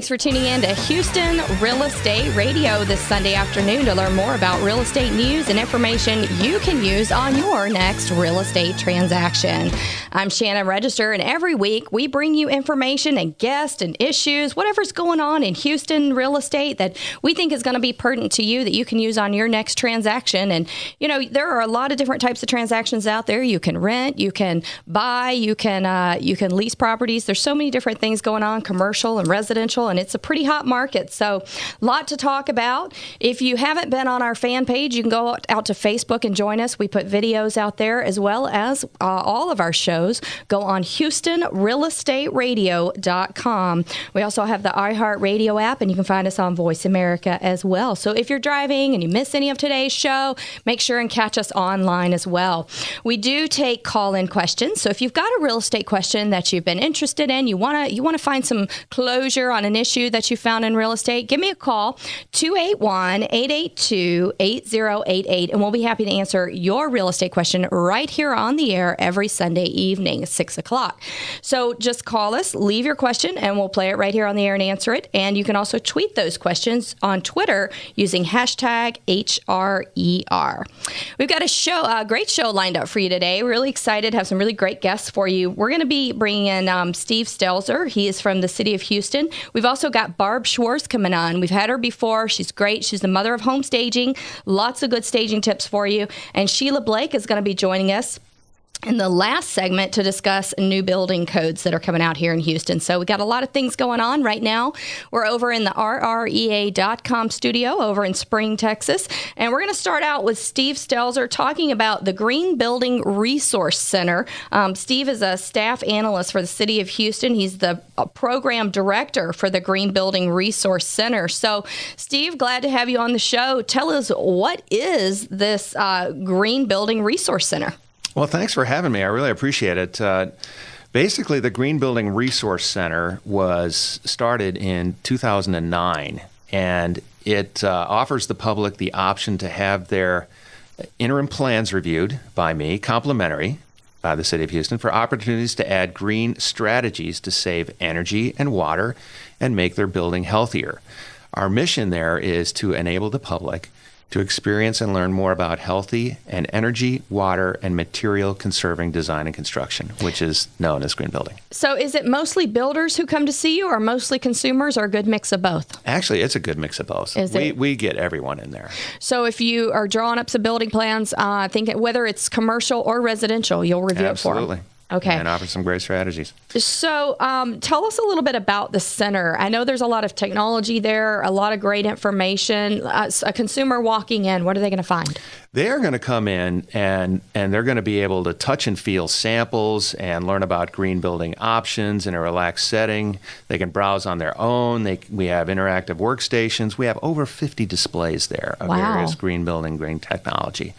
Thanks for tuning in to Houston Real Estate Radio this Sunday afternoon to learn more about real estate news and information you can use on your next real estate transaction. I'm Shannon Register, and every week we bring you information and guests and issues, whatever's going on in Houston real estate that we think is going to be pertinent to you that you can use on your next transaction. And, you know, there are a lot of different types of transactions out there. You can rent, you can buy, you can lease properties. There's so many different things going on, commercial and residential, and it's a pretty hot market. So a lot to talk about. If you haven't been on our fan page, you can go out to Facebook and join us. We put videos out there as well as all of our shows go on HoustonRealEstateRadio.com. We also have the iHeartRadio app, and you can find us on Voice America as well. So if you're driving and you miss any of today's show, make sure and catch us online as well. We do take call-in questions. So if you've got a real estate question that you've been interested in, you want to find some closure on an issue that you found in real estate, give me a call, 281-882-8088, and we'll be happy to answer your real estate question right here on the air every Sunday evening at 6 o'clock. So just call us, leave your question, and we'll play it right here on the air and answer it. And you can also tweet those questions on Twitter using hashtag HRER. We've got a great show lined up for you today. Really excited to have some really great guests for you. We're going to be bringing in Steve Stelzer. He is from the city of Houston. We've also got Barb Schwartz coming on. We've had her before. She's great. She's the mother of home staging. Lots of good staging tips for you. And Sheila Blake is going to be joining us in the last segment to discuss new building codes that are coming out here in Houston. So we got a lot of things going on right now. We're over in the RREA.com studio over in Spring, Texas. And we're going to start out with Steve Stelzer talking about the Green Building Resource Center. Steve is a staff analyst for the city of Houston. He's the program director for the Green Building Resource Center. So Steve, glad to have you on the show. Tell us, what is this Green Building Resource Center? Well, thanks for having me. I really appreciate it. Basically, the Green Building Resource Center was started in 2009, and it offers the public the option to have their interim plans reviewed by me, complimentary by the City of Houston, for opportunities to add green strategies to save energy and water and make their building healthier. Our mission there is to enable the public to experience and learn more about healthy and energy, water, and material conserving design and construction, which is known as green building. So is it mostly builders who come to see you, or mostly consumers, or a good mix of both? Actually, it's a good mix of both. We get everyone in there. So if you are drawing up some building plans, I think whether it's commercial or residential, you'll review it for them. Absolutely. Okay. And offer some great strategies. So tell us a little bit about the center. I know there's a lot of technology there, a lot of great information. A consumer walking in, what are they going to find? They're going to come in and they're going to be able to touch and feel samples and learn about green building options in a relaxed setting. They can browse on their own. We have interactive workstations. We have over 50 displays there of various green building, green technology.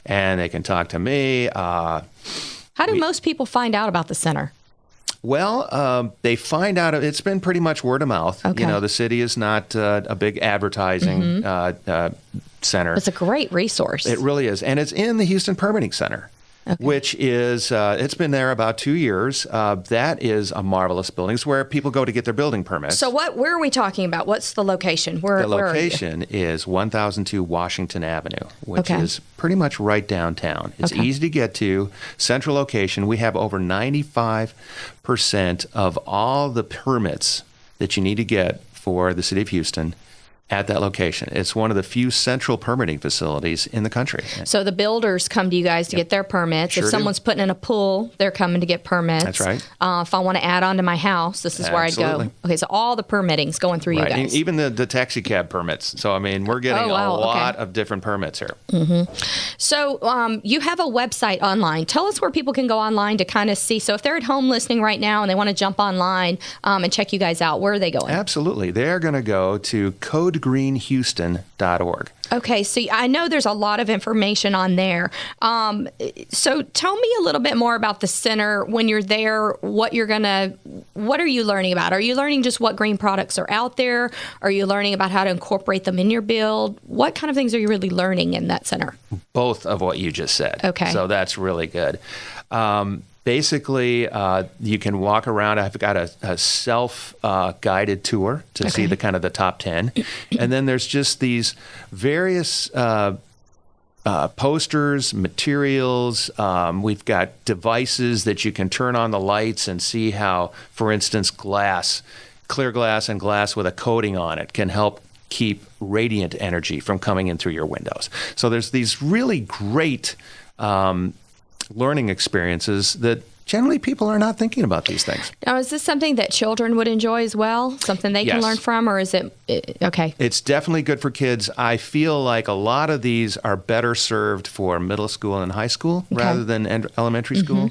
And they can talk to me. How do most people find out about the center? Well, they find out, it's been pretty much word of mouth. Okay. You know, the city is not a big advertising center. It's a great resource. It really is. And it's in the Houston Permitting Center. Okay. Which is, it's been there about 2 years. That is a marvelous building. It's where people go to get their building permits. So where are we talking about? What's the location? The location is 1002 Washington Avenue, which is pretty much right downtown. It's easy to get to, central location. We have over 95% of all the permits that you need to get for the city of Houston at that location. It's one of the few central permitting facilities in the country. So the builders come to you guys to get their permits. Sure if someone's putting in a pool, they're coming to get permits. That's right. If I want to add on to my house, this is where I'd go. Okay, so all the permitting's going through you guys. Even the taxi cab permits. So, I mean, we're getting a lot of different permits here. Mm-hmm. So you have a website online. Tell us where people can go online to kind of see. So if they're at home listening right now and they want to jump online and check you guys out, where are they going? Absolutely. They're going to go to codegreenhouston.org. Okay, so I know there's a lot of information on there. So tell me a little bit more about the center. When you're there, what are you learning about? Are you learning just what green products are out there? Are you learning about how to incorporate them in your build? What kind of things are you really learning in that center? Both of what you just said. Okay. So that's really good. Basically, you can walk around. I've got a self-guided tour to see the kind of the top 10. And then there's just these various posters, materials. We've got devices that you can turn on the lights and see how, for instance, clear glass and glass with a coating on it can help keep radiant energy from coming in through your windows. So there's these really great learning experiences that generally people are not thinking about these things. Now, is this something that children would enjoy as well? Something they can learn from, or is it okay? It's definitely good for kids. I feel like a lot of these are better served for middle school and high school rather than elementary school.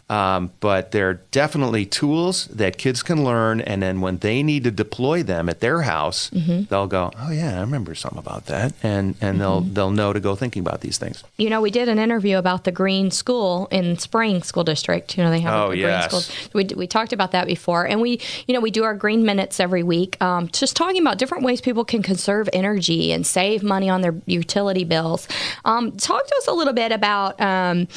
But they're definitely tools that kids can learn, and then when they need to deploy them at their house, they'll go, oh yeah, I remember something about that, and they'll know to go thinking about these things. You know, we did an interview about the Green School in Spring School District. You know, they have a green school. We talked about that before, and we do our green minutes every week, just talking about different ways people can conserve energy and save money on their utility bills. Talk to us a little bit about the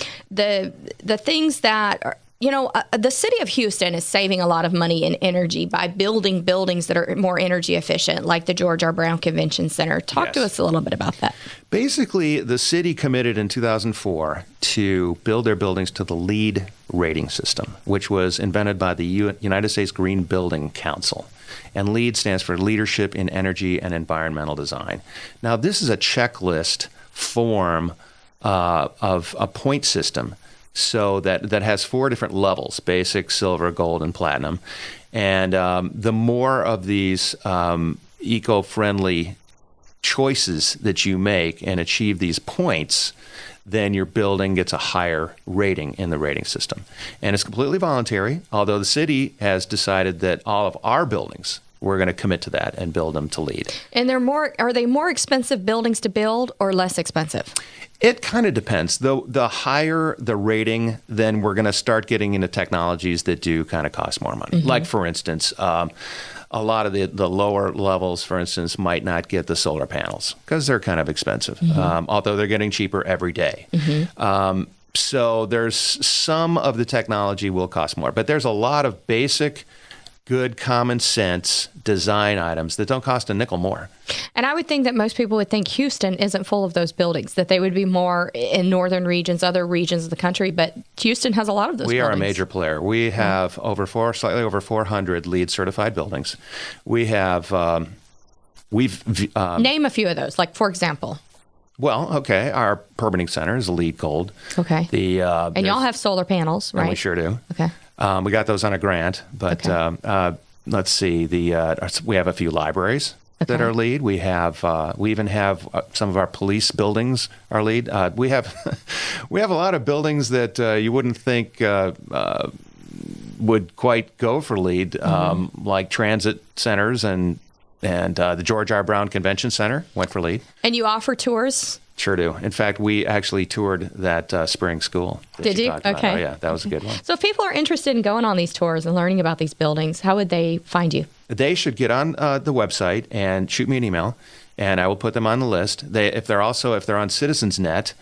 things that are, the city of Houston is saving a lot of money in energy by building buildings that are more energy efficient, like the George R. Brown Convention Center. Talk to us a little bit about that. Basically, the city committed in 2004 to build their buildings to the LEED rating system, which was invented by the United States Green Building Council. And LEED stands for Leadership in Energy and Environmental Design. Now, this is a checklist form of a point system. So that has 4 different levels: basic, silver, gold, and platinum. And the more of these eco-friendly choices that you make and achieve these points, then your building gets a higher rating in the rating system. And it's completely voluntary, although the city has decided that all of our buildings, we're going to commit to that and build them to LEED. And are they more expensive buildings to build or less expensive? It kind of depends. The higher the rating, then we're going to start getting into technologies that do kind of cost more money. Like, for instance, a lot of the lower levels, for instance, might not get the solar panels because they're kind of expensive, although they're getting cheaper every day. So there's some of the technology will cost more, but there's a lot of basic, good common sense design items that don't cost a nickel more. And I would think that most people would think Houston isn't full of those buildings, that they would be more in northern regions, other regions of the country, but Houston has a lot of those buildings. We are a major player. We have slightly over 400 LEED certified buildings. We have, name a few of those, like for example. Well, okay, our permitting center is a LEED Gold. Okay. And y'all have solar panels, right? And we sure do. Okay. We got those on a grant, but let's see. We have a few libraries that are LEED. We even have some of our police buildings are LEED. We have a lot of buildings that you wouldn't think would quite go for LEED, like transit centers and the George R. Brown Convention Center went for LEED. And you offer tours? Sure do. In fact, we actually toured that spring school. Did you? Okay. Oh, yeah, that was a good one. So if people are interested in going on these tours and learning about these buildings, how would they find you? They should get on the website and shoot me an email, and I will put them on the list. If they're on CitizensNet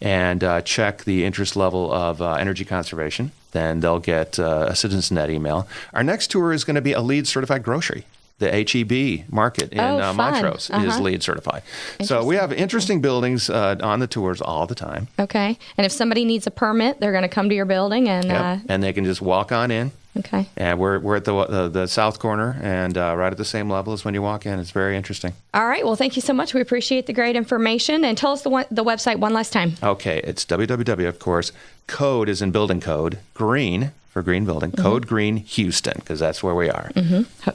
and check the interest level of energy conservation, then they'll get a CitizensNet email. Our next tour is going to be a LEED certified grocery. The HEB market in Montrose is LEED certified. So we have interesting buildings on the tours all the time. Okay. And if somebody needs a permit, they're going to come to your building and and they can just walk on in. Okay. And we're at the south corner and right at the same level as when you walk in. It's very interesting. All right. Well, thank you so much. We appreciate the great information. And tell us the website one last time. Okay. It's www, of course. Code is in building code. Green for Green Building. Code Green Houston, because that's where we are.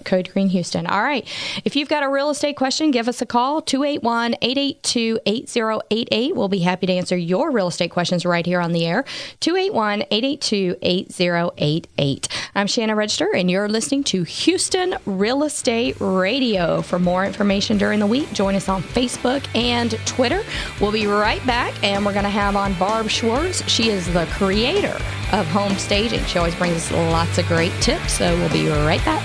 Code Green Houston. All right. If you've got a real estate question, give us a call, 281-882-8088. We'll be happy to answer your real estate questions right here on the air, 281-882-8088. I'm Shanna Register, and you're listening to Houston Real Estate Radio. For more information during the week, join us on Facebook and Twitter. We'll be right back, and we're going to have on Barb Schwartz. She is the creator of Home Staging. She always brings us lots of great tips, so we'll be right back.